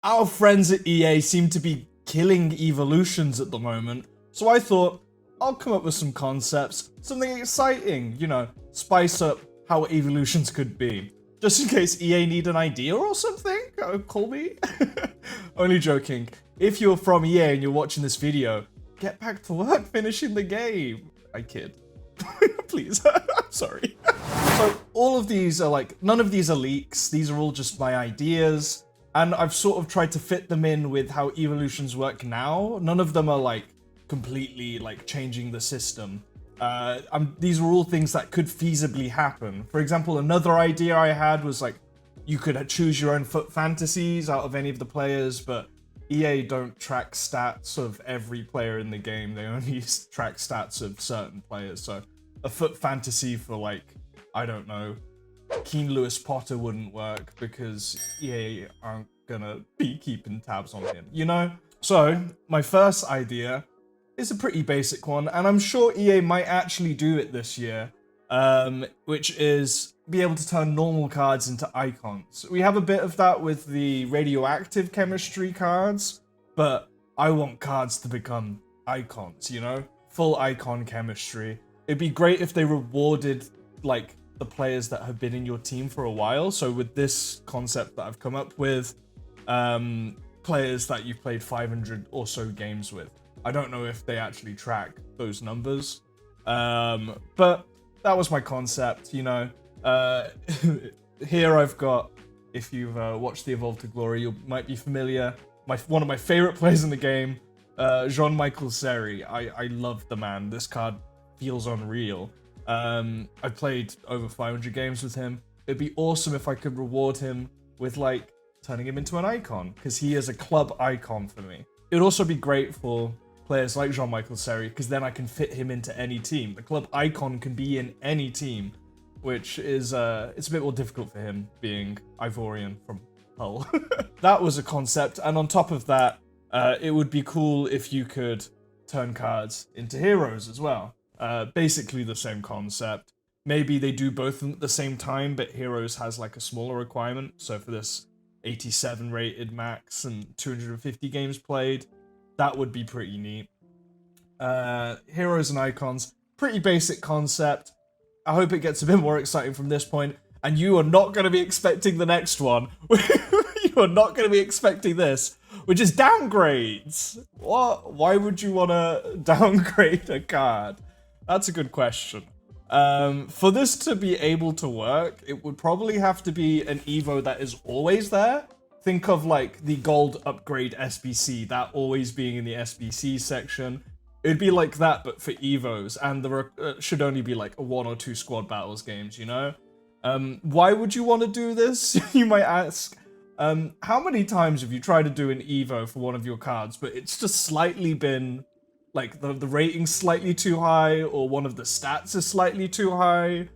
our friends at EA seem to be killing evolutions at the moment, so I thought I'll come up with some concepts, something exciting, you know, spice up how evolutions could be. Just in case EA need an idea or something, call me. Only joking. If you're from EA and you're watching this video, get back to work finishing the game. I kid. Please, I'm sorry. So all of these are like, none of these are leaks. These are all just my ideas. And I've sort of tried to fit them in with how evolutions work now. None of them are like completely like changing the system. These are all things that could feasibly happen. For example, another idea I had was like, you could choose your own FUT fantasies out of any of the players, but EA don't track stats of every player in the game. They only track stats of certain players. So a FUT fantasy for like, I don't know, Keen Lewis Potter wouldn't work because EA aren't gonna be keeping tabs on him, you know? So my first idea is a pretty basic one, and I'm sure EA might actually do it this year, which is be able to turn normal cards into icons. We have a bit of that with the radioactive chemistry cards, but I want cards to become icons, you know? Full icon chemistry. It'd be great if they rewarded, like, the players that have been in your team for a while. So with this concept that I've come up with, players that you've played 500 or so games with. I don't know if they actually track those numbers, but that was my concept, you know. Here I've got, if you've watched the Evolve to Glory, you might be familiar. One of my favorite players in the game, Jean-Michel Seri. I love the man. This card feels unreal. I played over 500 games with him. It'd be awesome if I could reward him with like turning him into an icon, because he is a club icon for me. It would also be great for players like Jean-Michel Seri, because then I can fit him into any team. The club icon can be in any team, which is it's a bit more difficult for him being Ivorian from Hull. That was a concept, and on top of that, it would be cool if you could turn cards into heroes as well. Basically the same concept. Maybe they do both at the same time, but heroes has like a smaller requirement. So for this 87 rated max and 250 games played, that would be pretty neat. Heroes and icons, pretty basic concept. I hope it gets a bit more exciting from this point, and you are not going to be expecting the next one. You are not going to be expecting this, which is downgrades. What? Why would you want to downgrade a card? That's a good question. For this to be able to work, it would probably have to be an Evo that is always there. Think of like the gold upgrade SBC, that always being in the SBC section. It'd be like that, but for Evos, and there should only be like 1 or 2 squad battles games, you know? Why would you want to do this? You might ask. How many times have you tried to do an Evo for one of your cards, but it's just slightly been, like, the rating's slightly too high, or one of the stats is slightly too high?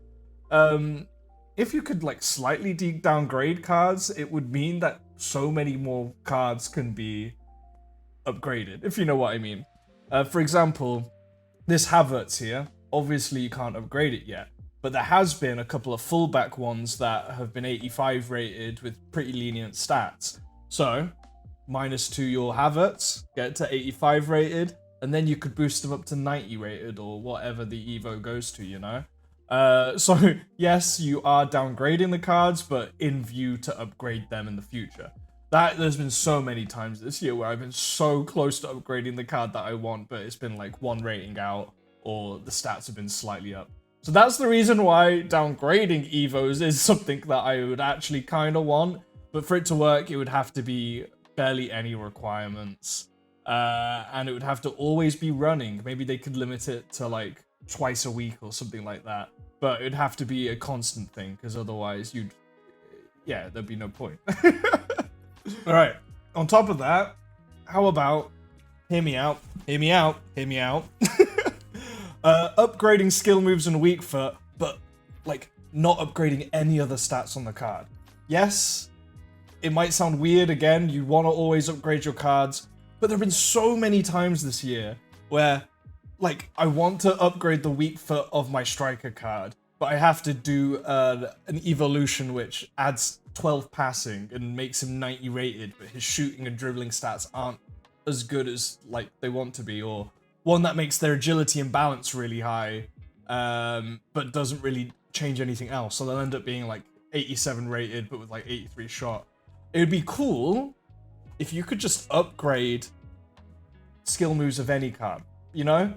If you could, like, slightly downgrade cards, it would mean that so many more cards can be upgraded, if you know what I mean. For example, this Havertz here, obviously you can't upgrade it yet, but there has been a couple of fullback ones that have been 85 rated with pretty lenient stats. So, -2 your Havertz, get it to 85 rated, and then you could boost them up to 90 rated or whatever the Evo goes to, you know? So, yes, you are downgrading the cards, but in view to upgrade them in the future. There's been so many times this year where I've been so close to upgrading the card that I want, but it's been like 1 rating out, or the stats have been slightly up. So that's the reason why downgrading Evos is something that I would actually kind of want, but for it to work, it would have to be barely any requirements. And it would have to always be running. Maybe they could limit it to like twice a week or something like that. But it'd have to be a constant thing, because otherwise there'd be no point. Alright, on top of that, how about, hear me out, upgrading skill moves and weak foot, but like not upgrading any other stats on the card. Yes, it might sound weird again, you want to always upgrade your cards, but there have been so many times this year where, like, I want to upgrade the weak foot of my striker card, but I have to do an evolution which adds 12 passing and makes him 90 rated, but his shooting and dribbling stats aren't as good as like they want to be, or one that makes their agility and balance really high, but doesn't really change anything else. So they'll end up being like 87 rated, but with like 83 shot. It would be cool if you could just upgrade skill moves of any card, you know?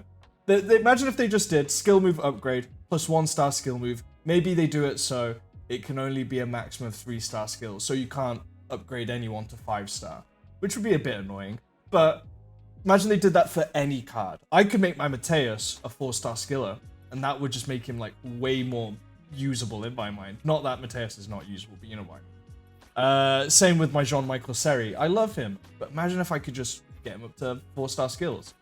Imagine if they just did skill move upgrade plus 1-star skill move. Maybe they do it so it can only be a maximum of 3-star skills, so you can't upgrade anyone to 5-star, which would be a bit annoying. But imagine they did that for any card. I could make my Mateus a 4-star skiller, and that would just make him like way more usable in my mind. Not that Mateus is not usable, but you know why. Same with my Jean-Michel Seri. I love him, but imagine if I could just get him up to 4-star skills,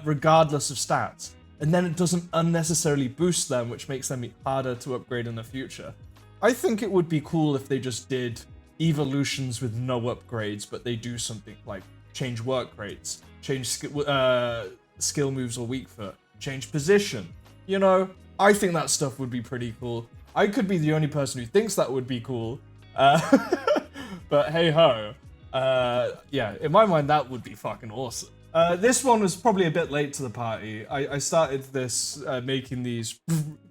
regardless of stats. And then it doesn't unnecessarily boost them, which makes them harder to upgrade in the future. I think it would be cool if they just did evolutions with no upgrades, but they do something like change work rates, change skill moves or weak foot, change position. You know, I think that stuff would be pretty cool. I could be the only person who thinks that would be cool, but hey ho. Yeah, in my mind, that would be fucking awesome. This one was probably a bit late to the party. I started this, making these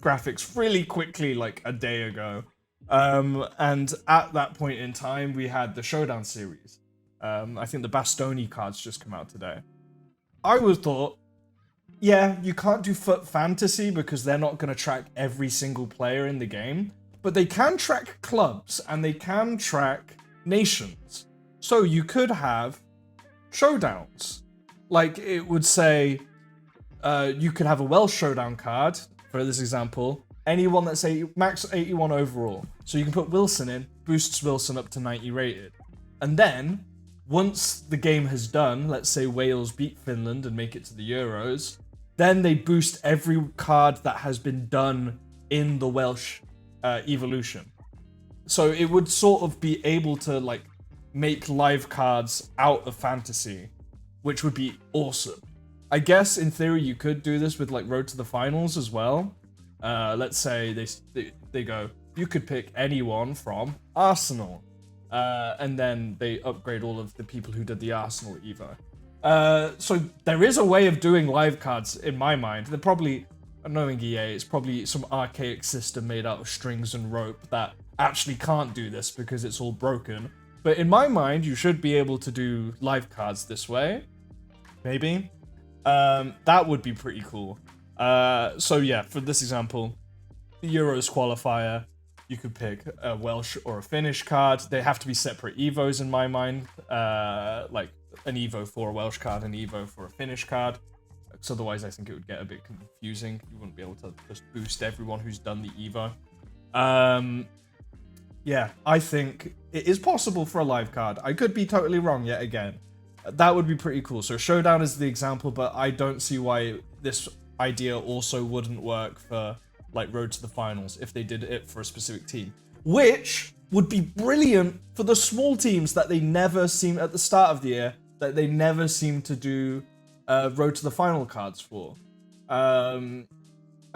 graphics really quickly, like a day ago. And at that point in time, we had the Showdown series. I think the Bastoni cards just come out today. I would thought, yeah, you can't do FUT Fantasy because they're not going to track every single player in the game, but they can track clubs and they can track nations. So you could have showdowns. Like, it would say, you could have a Welsh Showdown card, for this example, anyone that's max 81 overall. So you can put Wilson in, boosts Wilson up to 90 rated. And then, once the game has done, let's say Wales beat Finland and make it to the Euros, then they boost every card that has been done in the Welsh evolution. So it would sort of be able to, like, make live cards out of fantasy, which would be awesome. I guess in theory you could do this with like Road to the Finals as well. Let's say they go, you could pick anyone from Arsenal, and then they upgrade all of the people who did the Arsenal Evo. So there is a way of doing live cards in my mind. They're probably, knowing EA, it's probably some archaic system made out of strings and rope that actually can't do this because it's all broken. But in my mind, you should be able to do live cards this way. Maybe. That would be pretty cool. So yeah, for this example, the Euros qualifier, you could pick a Welsh or a Finnish card. They have to be separate Evos in my mind. Like an Evo for a Welsh card, an Evo for a Finnish card. Because otherwise I think it would get a bit confusing. You wouldn't be able to just boost everyone who's done the Evo. Yeah, I think it is possible for a live card. I could be totally wrong yet again. That would be pretty cool. So Showdown is the example, but I don't see why this idea also wouldn't work for like Road to the Finals if they did it for a specific team. Which would be brilliant for the small teams that they never seem, at the start of the year, that they never seem to do Road to the Final cards for. I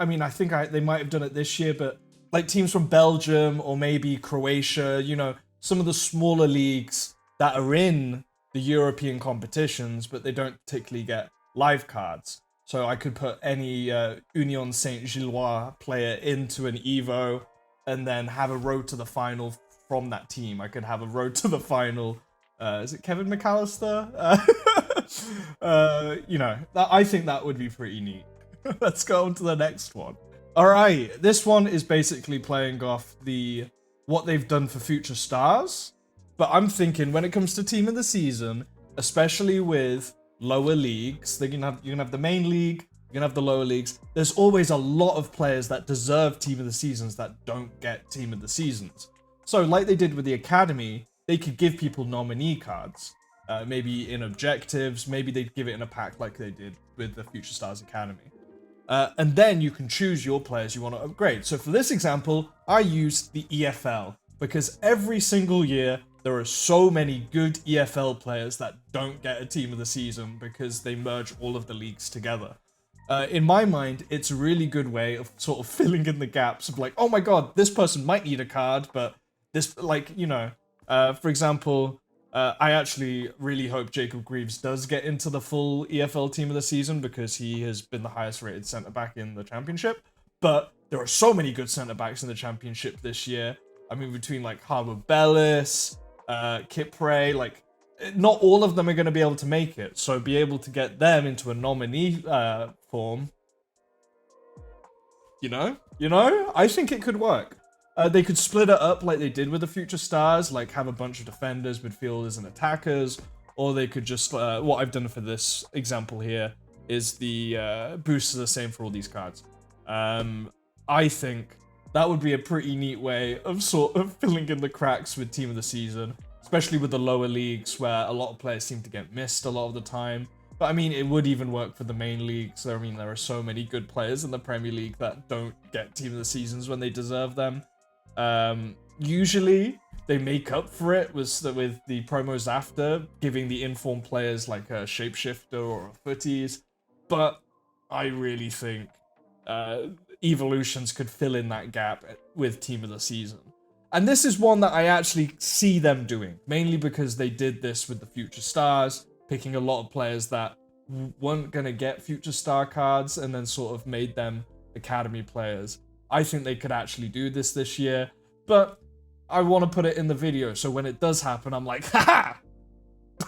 mean, I think they might have done it this year, but like teams from Belgium or maybe Croatia, you know, some of the smaller leagues that are in the European competitions, but they don't particularly get live cards. So I could put any Union Saint-Gilloise player into an Evo and then have a road to the final from that team. I could have a road to the final. Is it Kevin McAllister? You know, I think that would be pretty neat. Let's go on to the next one. All right, this one is basically playing off what they've done for Future Stars. But I'm thinking when it comes to Team of the Season, especially with lower leagues, you're gonna have the main league, you're gonna have the lower leagues. There's always a lot of players that deserve Team of the Seasons that don't get Team of the Seasons. So like they did with the Academy, they could give people nominee cards. Maybe in objectives, maybe they'd give it in a pack like they did with the Future Stars Academy. And then you can choose your players you want to upgrade. So for this example, I used the EFL because every single year there are so many good EFL players that don't get a Team of the Season because they merge all of the leagues together. In my mind, it's a really good way of sort of filling in the gaps of like, oh my god, this person might need a card, but This, like, you know, for example, I actually really hope Jacob Greaves does get into the full EFL team of the season because he has been the highest rated centre back in the championship. But there are so many good centre backs in the championship this year. I mean, between like Harbour Bellis, Kipre, like not all of them are going to be able to make it. So be able to get them into a nominee form, you know, I think it could work. They could split it up like they did with the Future Stars, like have a bunch of defenders, midfielders, and attackers, or they could just, what I've done for this example here is the boosts are the same for all these cards. I think that would be a pretty neat way of sort of filling in the cracks with Team of the Season, especially with the lower leagues where a lot of players seem to get missed a lot of the time. But I mean, it would even work for the main leagues. I mean, there are so many good players in the Premier League that don't get Team of the Seasons when they deserve them. Usually they make up for it with the promos after, giving the informed players like a Shapeshifter or a Footies. But I really think Evolutions could fill in that gap with Team of the Season. And this is one that I actually see them doing, mainly because they did this with the Future Stars, picking a lot of players that weren't going to get Future Star cards and then sort of made them academy players. I think they could actually do this year, but I want to put it in the video, so when it does happen, I'm like, haha!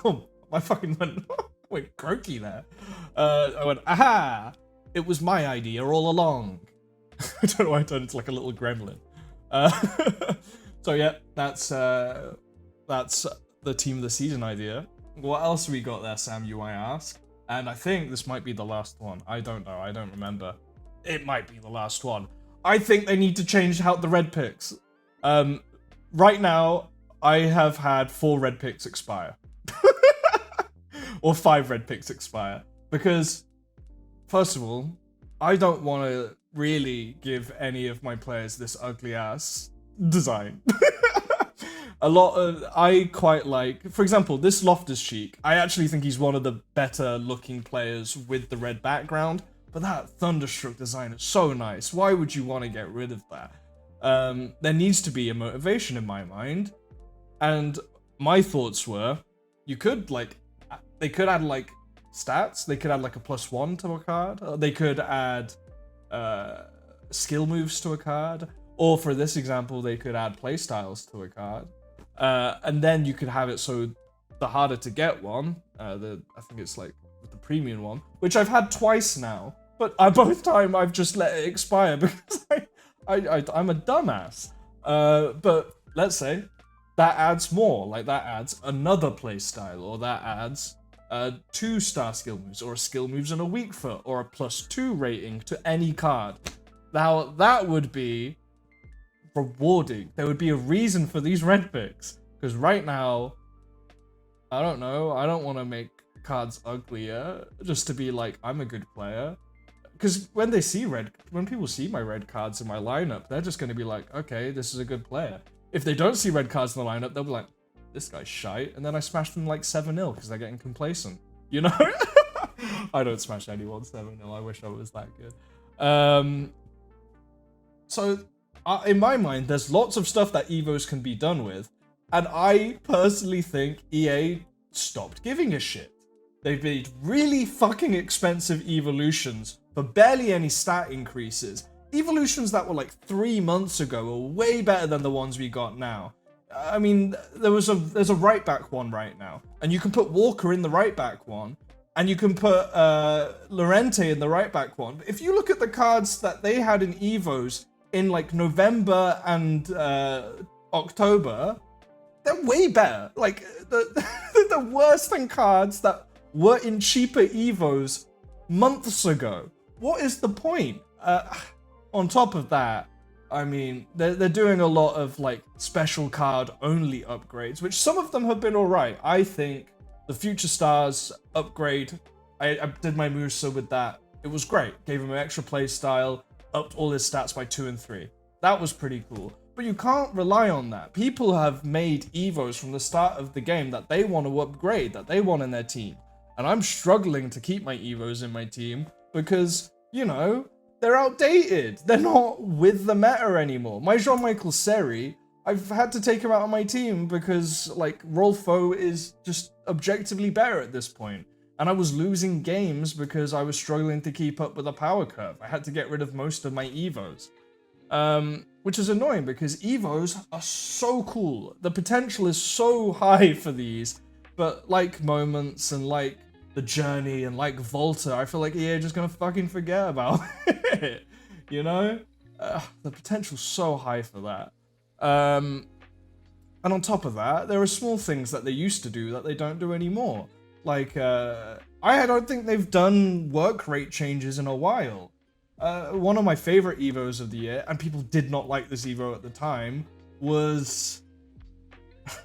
Boom! I fucking went croaky there. I went, aha! It was my idea all along. I don't know why I turned into like a little gremlin. So yeah, that's the Team of the Season idea. What else have we got there, Sam, you might ask? And I think this might be the last one. I don't know, I don't remember. It might be the last one. I think they need to change out the red picks. Right now, I have had 4 red picks expire. Or 5 red picks expire. Because, first of all, I don't want to really give any of my players this ugly ass design. I quite like, for example, this Loftus-Cheek. I actually think he's one of the better looking players with the red background. But that Thunderstruck design is so nice. Why would you want to get rid of that? There needs to be a motivation in my mind. And my thoughts were, you could like, they could add like stats. They could add like a +1 to a card. They could add skill moves to a card. Or for this example, they could add playstyles to a card. And then you could have it so the harder to get one, I think it's like the premium one, which I've had twice now. But both time I've just let it expire because I'm a dumbass. But let's say that adds more, like that adds another playstyle, or that adds 2-star skill moves, or a skill moves and a weak foot, or a +2 rating to any card. Now that would be rewarding. There would be a reason for these red picks, because right now, I don't know, I don't want to make cards uglier just to be like, I'm a good player. Because when people see my red cards in my lineup, they're just going to be like, okay, this is a good player. If they don't see red cards in the lineup, they'll be like, this guy's shite. And then I smash them like 7-0 because they're getting complacent. You know? I don't smash anyone 7-0. I wish I was that good. So, in my mind, there's lots of stuff that Evos can be done with. And I personally think EA stopped giving a shit. They've made really fucking expensive evolutions for barely any stat increases. Evolutions that were like 3 months ago are way better than the ones we got now. I mean, there's a right back one right now, and you can put Walker in the right back one, and you can put Llorente in the right back one. But if you look at the cards that they had in Evos in like November and October, they're way better. Like they're worse than cards that were in cheaper Evos months ago. What is the point? On top of that, I mean, they're doing a lot of like special card only upgrades, which some of them have been alright. I think the Future Stars upgrade, I did my Musa with that. It was great. Gave him an extra play style, upped all his stats by 2 and 3. That was pretty cool. But you can't rely on that. People have made Evos from the start of the game that they want to upgrade, that they want in their team. And I'm struggling to keep my Evos in my team because, you know, they're outdated. They're not with the meta anymore. My Jean-Michel Seri, I've had to take him out of my team because, like, Rolfo is just objectively better at this point. And I was losing games because I was struggling to keep up with the power curve. I had to get rid of most of my Evos. Which is annoying because Evos are so cool. The potential is so high for these. But like Moments and like The Journey and like Volta, I feel like EA are just gonna fucking forget about it. You know? The potential's so high for that. And on top of that, there are small things that they used to do that they don't do anymore. Like, I don't think they've done work rate changes in a while. One of my favorite Evos of the year, and people did not like this Evo at the time, was...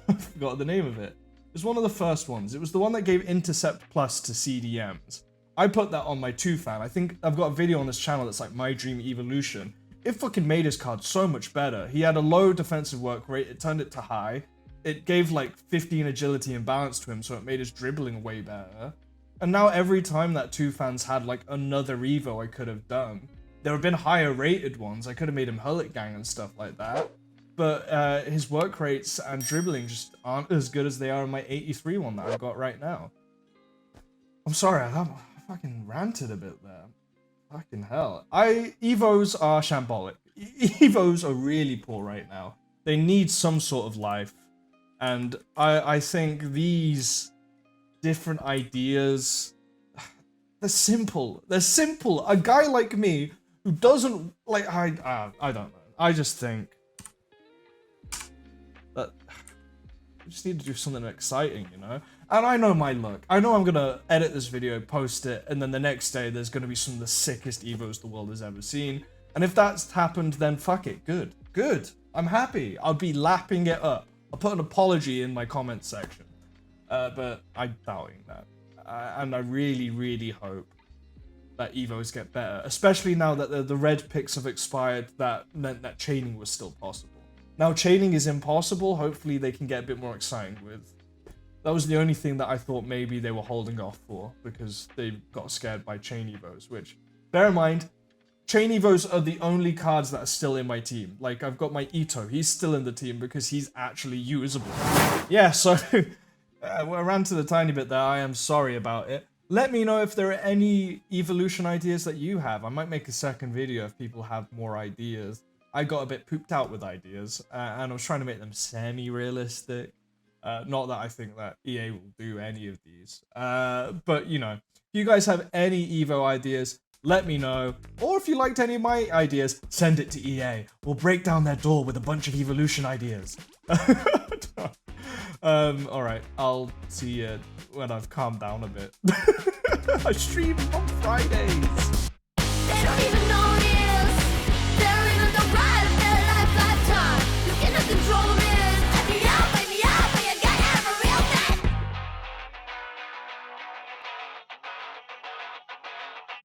I forgot the name of it. It was one of the first ones. It was the one that gave Intercept Plus to CDMs. I put that on my 2-fan. I think I've got a video on this channel that's like My Dream Evolution. It fucking made his card so much better. He had a low defensive work rate, it turned it to high. It gave like 15 agility and balance to him, so it made his dribbling way better. And now every time that 2-fan's had like another Evo I could have done, there have been higher rated ones. I could have made him Hullet Gang and stuff like that. But his work rates and dribbling just aren't as good as they are in my 83 one that I've got right now. I'm sorry, I fucking ranted a bit there. Fucking hell. Evos are shambolic. Evos are really poor right now. They need some sort of life. And I think these different ideas, they're simple. They're simple. A guy like me who doesn't, like, I don't know. I just think that we just need to do something exciting, you know? And I know my luck. I know I'm gonna edit this video, post it, and then the next day there's gonna be some of the sickest Evos the world has ever seen. And if that's happened, then fuck it. Good. Good. I'm happy. I'll be lapping it up. I'll put an apology in my comment section. But I'm doubting that. And I really, really hope that Evos get better. Especially now that the red picks have expired, that meant that chaining was still possible. Now chaining is impossible. Hopefully they can get a bit more exciting with. That was the only thing that I thought maybe they were holding off for, because they got scared by chain Evos, which, bear in mind, chain Evos are the only cards that are still in my team. Like, I've got my Ito, he's still in the team because he's actually usable. Yeah, so, I ranted a tiny bit there, I am sorry about it. Let me know if there are any evolution ideas that you have. I might make a second video if people have more ideas. I got a bit pooped out with ideas, and I was trying to make them semi-realistic. Not that I think that EA will do any of these. But, you know, if you guys have any Evo ideas, let me know. Or if you liked any of my ideas, send it to EA. We'll break down their door with a bunch of evolution ideas. Alright, I'll see you when I've calmed down a bit. I stream on Fridays.